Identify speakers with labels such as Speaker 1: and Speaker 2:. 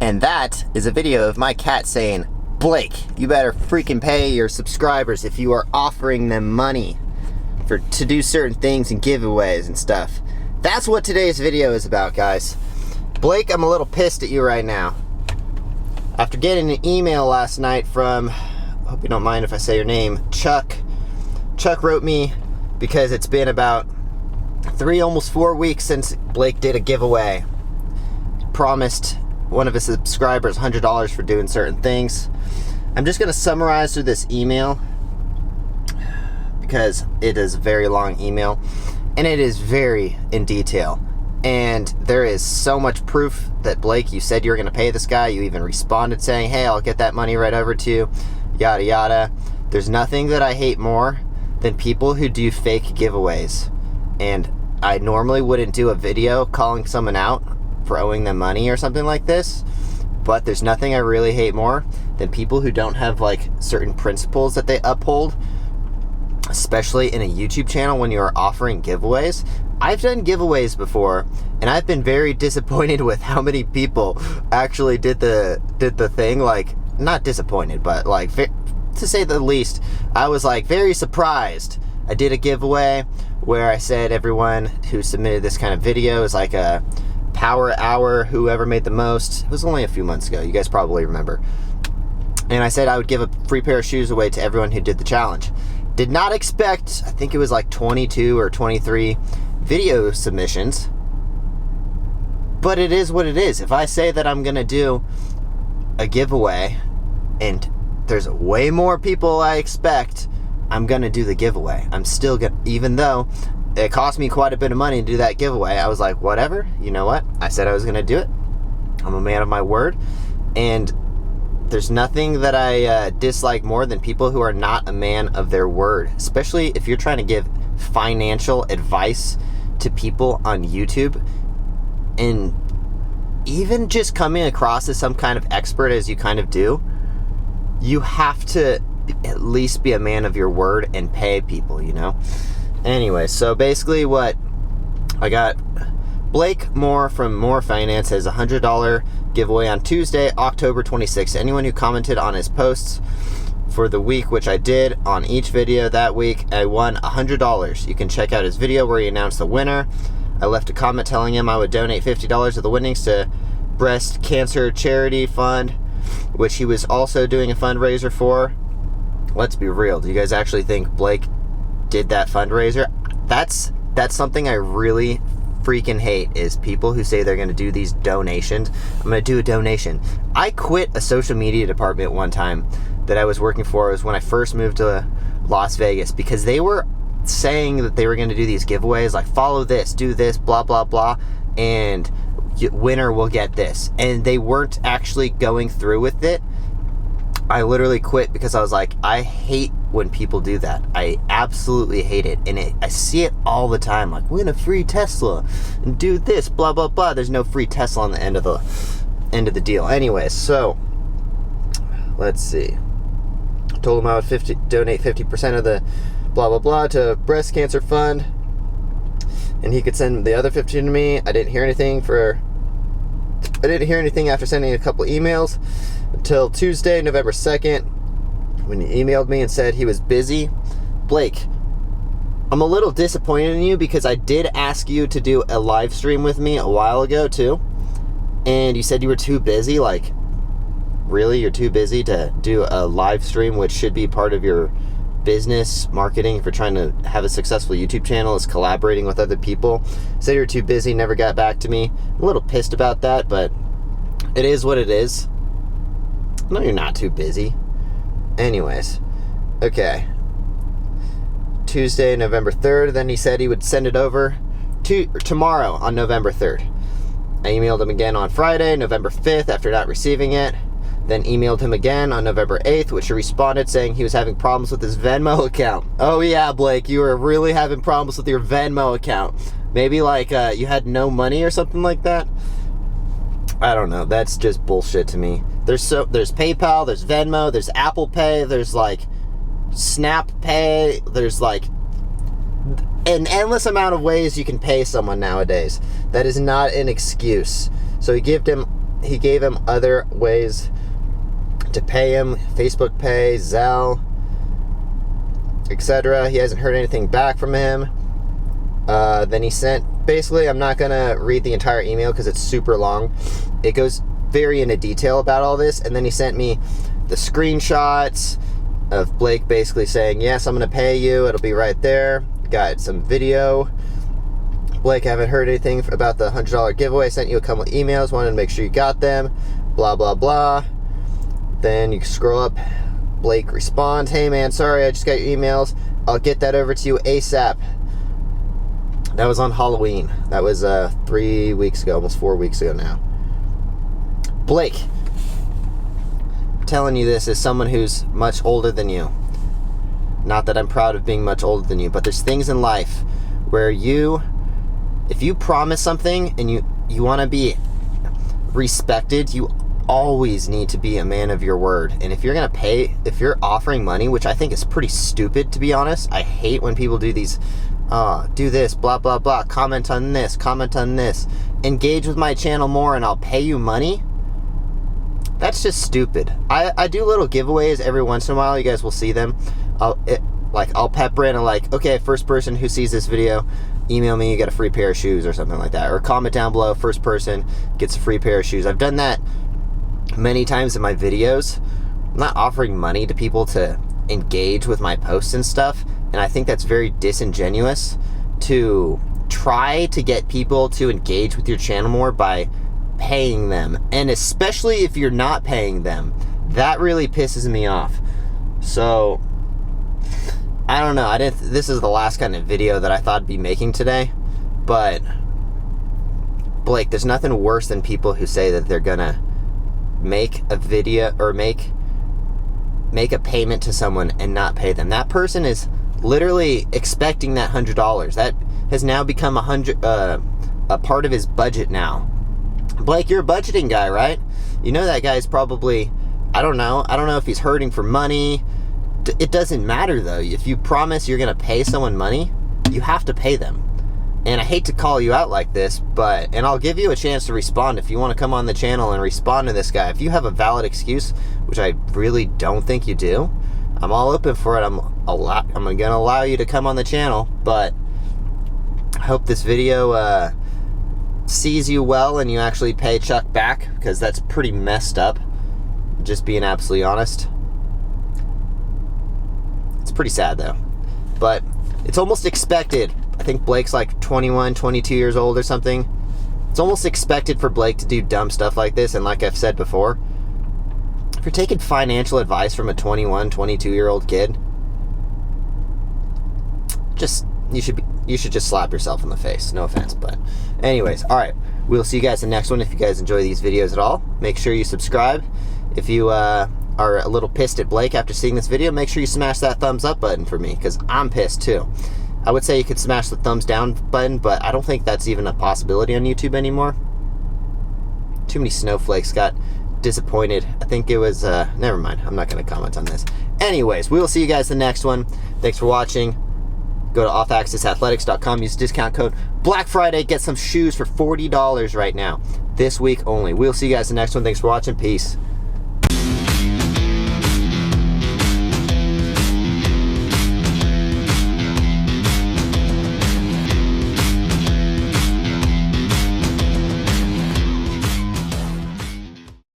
Speaker 1: And that is a video of my cat saying, Blake, you better freaking pay your subscribers if you are offering them money to do certain things and giveaways and stuff. That's what today's video is about, guys. Blake, I'm a little pissed at you right now. After getting an email last night from, I hope you don't mind if I say your name, Chuck. Chuck wrote me because it's been about 3, almost 4 weeks since Blake did a giveaway. Promised one of his subscribers $100 for doing certain things. I'm just going to summarize through this email because it is a very long email and it is very in detail. And there is so much proof that, Blake, you said you were going to pay this guy. You even responded saying, hey, I'll get that money right over to you, yada yada. There's nothing that I hate more than people who do fake giveaways. And I normally wouldn't do a video calling someone out for owing them money or something like this, but there's nothing I really hate more than people who don't have like certain principles that they uphold, especially in a YouTube channel when you're offering giveaways. I've done giveaways before and I've been very disappointed with how many people actually did the thing. Like, not disappointed, but like, to say the least, I was like very surprised. I did a giveaway where I said everyone who submitted this kind of video is like a power hour, whoever made the most. It was only a few months ago, you guys probably remember. And I said I would give a free pair of shoes away to everyone who did the challenge. Did not expect, I think it was like 22 or 23 video submissions, but it is what it is. If I say that I'm gonna do a giveaway and there's way more people I expect, I'm gonna do the giveaway. I'm still gonna, even though it cost me quite a bit of money to do that giveaway, I was like, whatever, you know what? I said I was gonna do it. I'm a man of my word. And there's nothing that I dislike more than people who are not a man of their word, especially if you're trying to give financial advice to people on YouTube. And even just coming across as some kind of expert as you kind of do, you have to at least be a man of your word and pay people, you know? Anyway, so basically what I got, Blake Moore from Moore Finance has a $100 giveaway on Tuesday, October 26th. Anyone who commented on his posts for the week, which I did on each video that week, I won $100. You can check out his video where he announced the winner. I left a comment telling him I would donate $50 of the winnings to Breast Cancer Charity Fund, which he was also doing a fundraiser for. Let's be real. Do you guys actually think Blake did that fundraiser? That's something I really freaking hate, is people who say they're going to do these donations. I'm going to do a donation. I quit a social media department one time that I was working for. It was when I first moved to Las Vegas, because they were saying that they were going to do these giveaways, like follow this, do this, blah, blah, blah, and winner will get this. And they weren't actually going through with it. I literally quit because I was like, I hate when people do that. I absolutely hate it. And I see it all the time, like win a free Tesla and do this, blah, blah, blah. There's no free Tesla on the end of the deal. Anyway, so let's see. I told him I would donate 50% of the blah, blah, blah to Breast Cancer Fund, and he could send the other 50 to me. I didn't hear anything after sending a couple emails until Tuesday, November 2nd, when he emailed me and said he was busy. Blake, I'm a little disappointed in you because I did ask you to do a live stream with me a while ago too, and you said you were too busy. Like, really? You're too busy to do a live stream, which should be part of your business marketing for trying to have a successful YouTube channel, is collaborating with other people. Said you're too busy, never got back to me. I'm a little pissed about that, but it is what it is. No, you're not too busy. Anyways, okay. Tuesday, November 3rd. Then he said he would send it over tomorrow on November 3rd. I emailed him again on Friday, November 5th, after not receiving it. Then emailed him again on November 8th, which he responded saying he was having problems with his Venmo account. Oh yeah, Blake, you were really having problems with your Venmo account. Maybe like you had no money or something like that. I don't know. That's just bullshit to me. There's PayPal, there's Venmo, there's Apple Pay, there's like Snap Pay, there's like an endless amount of ways you can pay someone nowadays. That is not an excuse. So he gave him he gave him other ways to pay him, Facebook Pay, Zelle, etc. He hasn't heard anything back from him. Then he sent, basically, I'm not going to read the entire email because it's super long. It goes very into detail about all this. And then he sent me the screenshots of Blake basically saying, yes, I'm going to pay you. It'll be right there. Got some video. Blake, I haven't heard anything about the $100 giveaway. I sent you a couple of emails. Wanted to make sure you got them. Blah, blah, blah. Then you scroll up. Blake responds, hey man, sorry, I just got your emails. I'll get that over to you ASAP. That was on Halloween. That was 3 weeks ago, almost 4 weeks ago now. Blake, I'm telling you this as someone who's much older than you. Not that I'm proud of being much older than you, but there's things in life where if you promise something and you want to be respected, you always need to be a man of your word. And if you're offering money, which I think is pretty stupid, to be honest. I hate when people do these, do this, blah, blah, blah, comment on this, engage with my channel more and I'll pay you money. That's just stupid. I do little giveaways every once in a while. You guys will see them. I'll pepper in and okay, first person who sees this video, email me, you get a free pair of shoes or something like that. Or comment down below, first person gets a free pair of shoes. I've done that many times in my videos. I'm not offering money to people to engage with my posts and stuff, and I think that's very disingenuous to try to get people to engage with your channel more by paying them, and especially if you're not paying them. That really pisses me off. So I don't know, this is the last kind of video that I thought I'd be making today, but Blake, there's nothing worse than people who say that they're gonna make a video or make a payment to someone and not pay them. That person is literally expecting that $100. That has now become a part of his budget now. Blake, you're a budgeting guy, right? You know that guy's probably, I don't know if he's hurting for money. It doesn't matter though. If you promise you're gonna pay someone money, you have to pay them. And I hate to call you out like this, and I'll give you a chance to respond if you want to come on the channel and respond to this guy. If you have a valid excuse, which I really don't think you do, I'm all open for it. I'm going to allow you to come on the channel, but I hope this video sees you well and you actually pay Chuck back, because that's pretty messed up, just being absolutely honest. It's pretty sad though, but it's almost expected. I think Blake's like 21, 22 years old or something. It's almost expected for Blake to do dumb stuff like this. And like I've said before, if you're taking financial advice from a 21, 22-year-old kid, you should just slap yourself in the face. No offense, but anyways, all right. We'll see you guys in the next one. If you guys enjoy these videos at all, make sure you subscribe. If you are a little pissed at Blake after seeing this video, make sure you smash that thumbs up button for me, because I'm pissed too. I would say you could smash the thumbs down button, but I don't think that's even a possibility on YouTube anymore. Too many snowflakes got disappointed. I think it was, never mind. I'm not going to comment on this. Anyways, we will see you guys in the next one. Thanks for watching. Go to offaccessathletics.com. Use discount code Black Friday. Get some shoes for $40 right now. This week only. We'll see you guys in the next one. Thanks for watching. Peace.